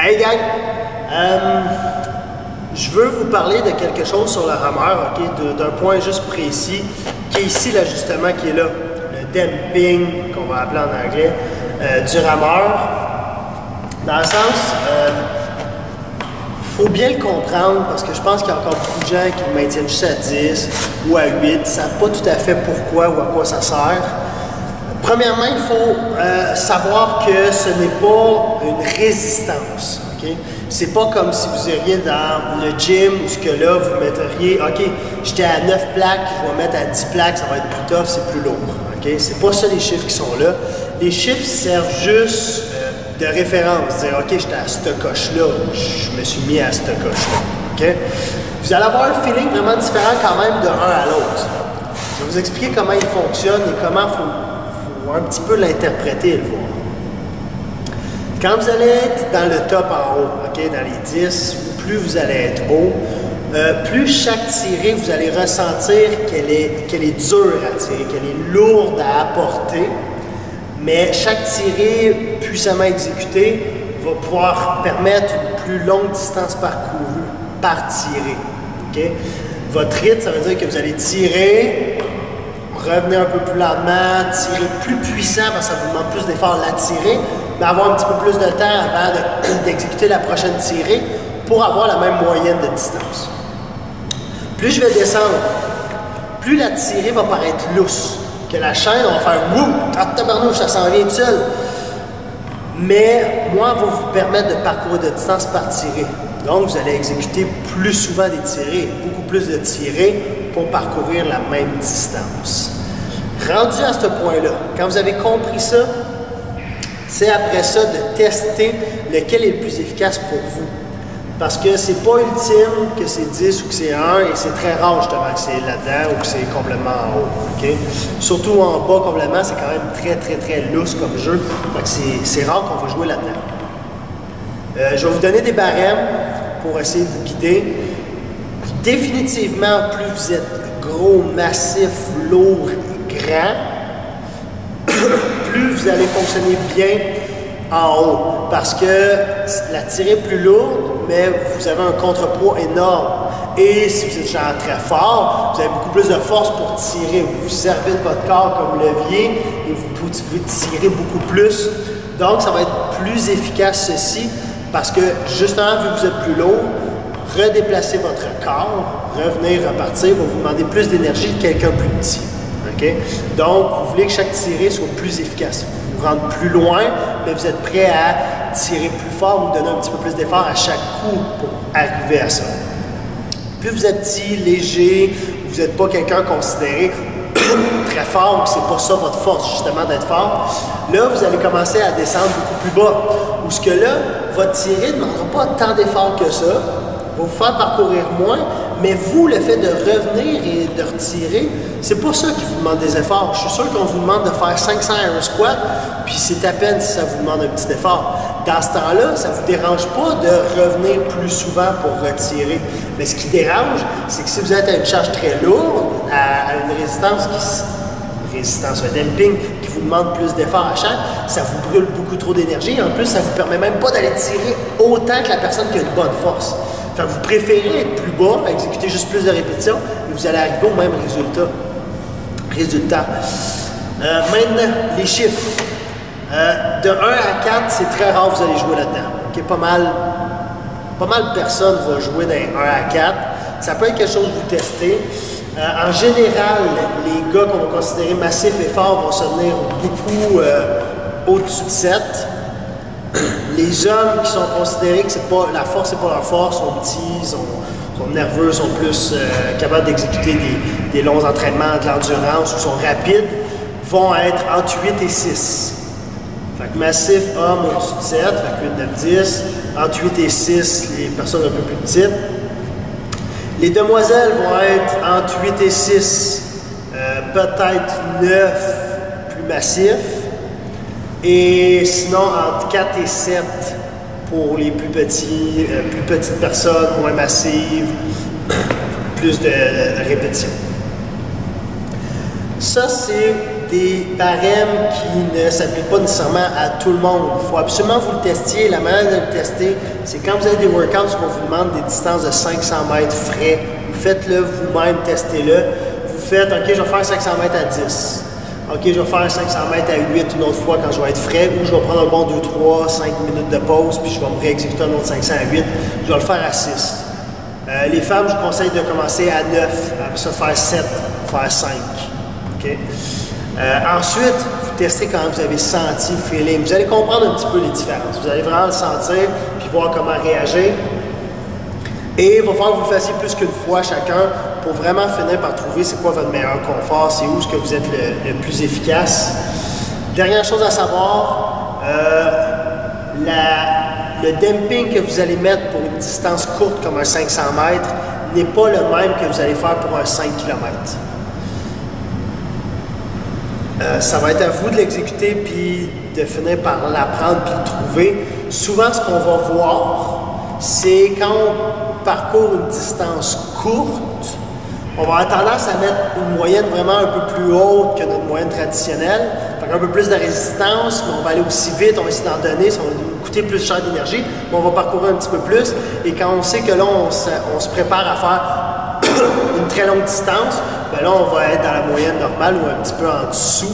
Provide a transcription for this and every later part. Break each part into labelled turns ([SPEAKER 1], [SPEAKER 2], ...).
[SPEAKER 1] Hey gang! Je veux vous parler de quelque chose sur le rameur, okay, d'un point juste précis, qui est ici l'ajustement qui est là, le damping, qu'on va appeler en anglais, du rameur. Dans le sens, il faut bien le comprendre parce que je pense qu'il y a encore beaucoup de gens qui le maintiennent juste à 10 ou à 8, ne savent pas tout à fait pourquoi ou à quoi ça sert. Premièrement, il faut savoir que ce n'est pas une résistance. Okay? C'est pas comme si vous iriez dans le gym où ce que là, vous metteriez, OK, j'étais à 9 plaques, je vais mettre à 10 plaques, ça va être plus tough, c'est plus lourd. Okay? C'est pas ça les chiffres qui sont là. Les chiffres servent juste de référence. Dire, OK, j'étais à cette coche-là, je me suis mis à cette coche-là. Okay? Vous allez avoir un feeling vraiment différent quand même de un à l'autre. Je vais vous expliquer comment il fonctionne et comment il faut un petit peu l'interpréter et le voir. Quand vous allez être dans le top en haut, okay, dans les 10, plus vous allez être haut, plus chaque tirée, vous allez ressentir qu'elle est dure à tirer, qu'elle est lourde à apporter, mais chaque tirée puissamment exécutée va pouvoir permettre une plus longue distance parcourue par tirée. Okay? Votre rythme, ça veut dire que vous allez tirer, revenir un peu plus lentement, tirer plus puissant parce que ça vous demande plus d'efforts à la tirer, mais avoir un petit peu plus de temps avant d'exécuter la prochaine tirée pour avoir la même moyenne de distance. Plus je vais descendre, plus la tirée va paraître lousse, que la chaîne va faire « wouh, tabarnouche, ça s'en vient tout seul ». Mais moi, va vous permettre de parcourir de distance par tirée. Donc, vous allez exécuter plus souvent des tirées, beaucoup plus de tirées pour parcourir la même distance. Rendu à ce point-là, quand vous avez compris ça, c'est après ça de tester lequel est le plus efficace pour vous. Parce que c'est pas ultime que c'est 10 ou que c'est 1 et c'est très rare justement que c'est là-dedans ou que c'est complètement en haut. Okay? Surtout en bas complètement, c'est quand même très loose comme jeu. C'est rare qu'on va jouer là-dedans. Je vais vous donner des barèmes pour essayer de vous guider. Puis définitivement, plus vous êtes gros, massif, lourd et grand, plus vous allez fonctionner bien en haut. Parce que la tirée est plus lourde, mais vous avez un contrepoids énorme. Et si vous êtes genre très fort, vous avez beaucoup plus de force pour tirer. Vous vous servez de votre corps comme levier et vous pouvez tirer beaucoup plus. Donc, ça va être plus efficace ceci parce que justement, vu que vous êtes plus lourd, redéplacer votre corps, revenir, repartir, va vous demander plus d'énergie que quelqu'un plus petit. Okay? Donc, vous voulez que chaque tirée soit plus efficace. Vous rendre plus loin, mais vous êtes prêt à tirer plus fort ou donner un petit peu plus d'effort à chaque coup pour arriver à ça. Plus vous êtes petit, léger, vous n'êtes pas quelqu'un considéré très fort, c'est pas ça votre force justement d'être fort, là vous allez commencer à descendre beaucoup plus bas. Où ce que là, votre tirée ne demandera pas tant d'efforts que ça, va vous faire parcourir moins, mais vous, le fait de revenir et de retirer, c'est pas ça qui vous demande des efforts. Je suis sûr qu'on vous demande de faire 500 air squat, puis c'est à peine si ça vous demande un petit effort. Dans ce temps-là, ça ne vous dérange pas de revenir plus souvent pour retirer. Mais ce qui dérange, c'est que si vous êtes à une charge très lourde, à une résistance un dumping qui vous demande plus d'efforts à chaque, ça vous brûle beaucoup trop d'énergie. En plus, ça ne vous permet même pas d'aller tirer autant que la personne qui a une bonne force. Fait que vous préférez être plus bas, exécuter juste plus de répétitions, et vous allez arriver au même résultat. Maintenant, les chiffres. De 1 à 4, c'est très rare que vous allez jouer là-dedans. Okay? Pas mal de personnes vont jouer dans 1 à 4. Ça peut être quelque chose que vous testez. En général, les gars qu'on va considérer massifs et forts vont se tenir beaucoup au-dessus de 7. Les hommes qui sont considérés que la force n'est pas leur force, sont petits, sont nerveux, sont plus capables d'exécuter des longs entraînements, de l'endurance ou sont rapides, vont être entre 8 et 6. Fait que massif, homme au-dessus de 7, fait que 8, 9, 10. Entre 8 et 6, les personnes un peu plus petites. Les demoiselles vont être entre 8 et 6, peut-être 9, plus massifs. Et sinon, entre 4 et 7 pour les plus petites personnes, moins massives, plus de répétitions. Ça, c'est des barèmes qui ne s'appliquent pas nécessairement à tout le monde. Il faut absolument vous le testiez. La manière de le tester, c'est quand vous avez des workouts qu'on vous demande des distances de 500 mètres frais, vous faites-le vous-même, testez-le. Vous faites, OK, je vais faire 500 mètres à 10. OK, je vais faire 500 mètres à 8 une autre fois quand je vais être frais, ou je vais prendre un bon 2, 3, 5 minutes de pause, puis je vais me réexécuter un autre 500 à 8. Je vais le faire à 6. Les femmes, je vous conseille de commencer à 9, après ça faire 7, faire 5. OK? Ensuite, vous testez quand vous avez senti le feeling. Vous allez comprendre un petit peu les différences. Vous allez vraiment le sentir, puis voir comment réagir. Et il va falloir que vous fassiez plus qu'une fois chacun pour vraiment finir par trouver c'est quoi votre meilleur confort, c'est où est-ce que vous êtes le plus efficace. Dernière chose à savoir, le damping que vous allez mettre pour une distance courte comme un 500 mètres n'est pas le même que vous allez faire pour un 5 km. Ça va être à vous de l'exécuter puis de finir par l'apprendre puis le trouver. Souvent, ce qu'on va voir, c'est quand on parcourt une distance courte, on va avoir tendance à mettre une moyenne vraiment un peu plus haute que notre moyenne traditionnelle. Fait un peu plus de résistance, mais on va aller aussi vite, on va essayer d'en donner, ça va nous coûter plus cher d'énergie, mais on va parcourir un petit peu plus. Et quand on sait que là, on se prépare à faire une très longue distance, bien là, on va être dans la moyenne normale ou un petit peu en dessous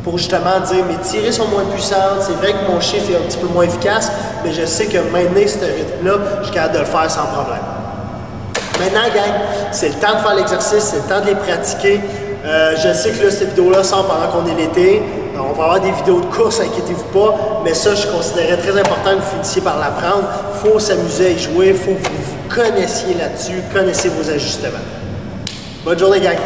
[SPEAKER 1] pour justement dire, mes tirées sont moins puissantes, c'est vrai que mon chiffre est un petit peu moins efficace, mais je sais que maintenir ce rythme-là, je suis capable de le faire sans problème. Maintenant, gang, c'est le temps de faire l'exercice, c'est le temps de les pratiquer. Je sais que là, cette vidéo-là sort pendant qu'on est l'été. On va avoir des vidéos de course, inquiétez-vous pas, mais ça, je considérais très important que vous finissiez par l'apprendre. Il faut s'amuser à y jouer, il faut que vous vous connaissiez là-dessus, connaissez vos ajustements. Bonne journée, gang!